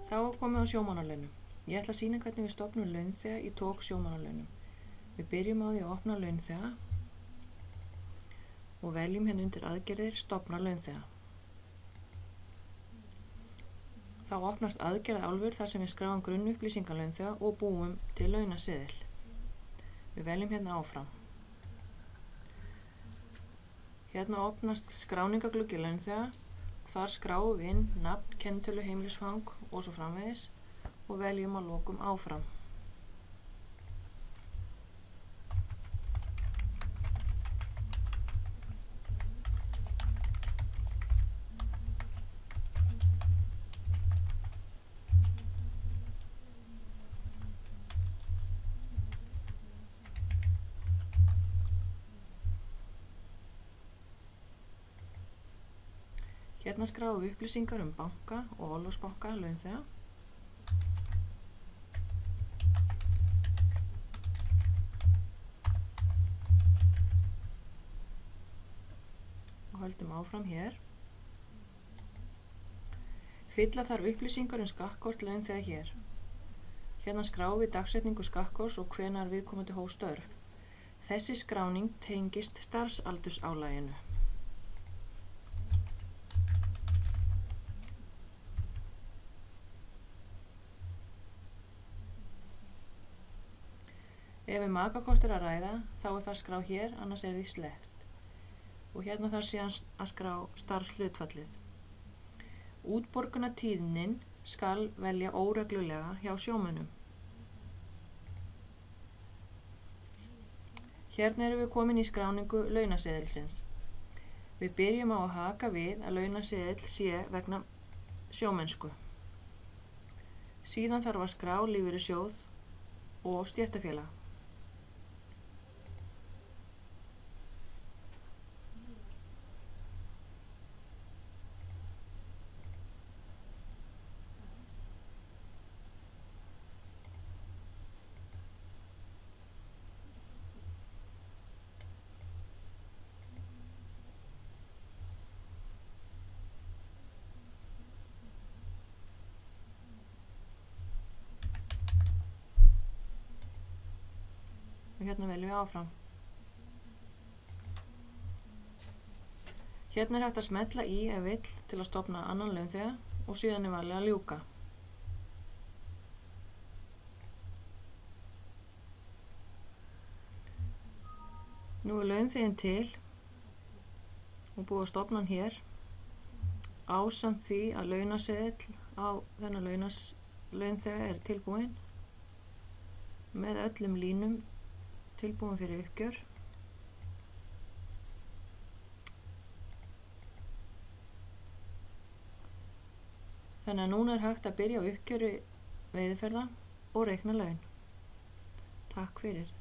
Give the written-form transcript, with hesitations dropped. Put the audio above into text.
Þá er komið á sjómannalaunum. Ég ætla að sýna hvernig við stofnum launþega í tók sjómannalaunum. Við byrjum á því að opna launþega og veljum hérna undir aðgerðir stofna launþega. Þá opnast aðgerðaálfur þar sem við skráum grunnupplýsingar launþega og búum til launaseðil. Við veljum hérna áfram. Hérna opnast skráningagluggi launþega. Þar skráum við inn nafn, kennitölu, heimilisfang og svo framvegis og veljum að lokum áfram. Hérna skráum við upplýsingar banka og orlofsbanka launþega. Og höldum áfram hér. Fylla þarf upplýsingar skattkort launþega hér. Hérna skráum við dagsetningu skattkorts og hvenær viðkomandi hóf störf. Þessi skráning tengist starfsaldursálaginu. Ef makakort að ræða, þá er það skráð hér, annars því sleppt. Og hérna þarf síðan að skrá starfshlutfallið. Útborgunartíðnin skal velja óreglulega hjá sjómönnum. Hérna erum við komin í skráningu launaseðilsins. Við byrjum á að haka við að launaseðill sé vegna sjómennsku. Síðan þarf að skrá lífeyrissjóð og stéttarfélag. Og hérna veljum við áfram. Hérna er hægt að smella í ef vill til að stofna annan launþega og síðan er valið að ljúka. Nú er launþeginn til og búið að stofna hann hér ásamt því að launaseðill á þennan launþega er tilbúinn með öllum línum tilbúin fyrir uppgjör. Þannig að núna er hægt að byrja á uppgjöri veiðiferða og reikna laun. Takk fyrir.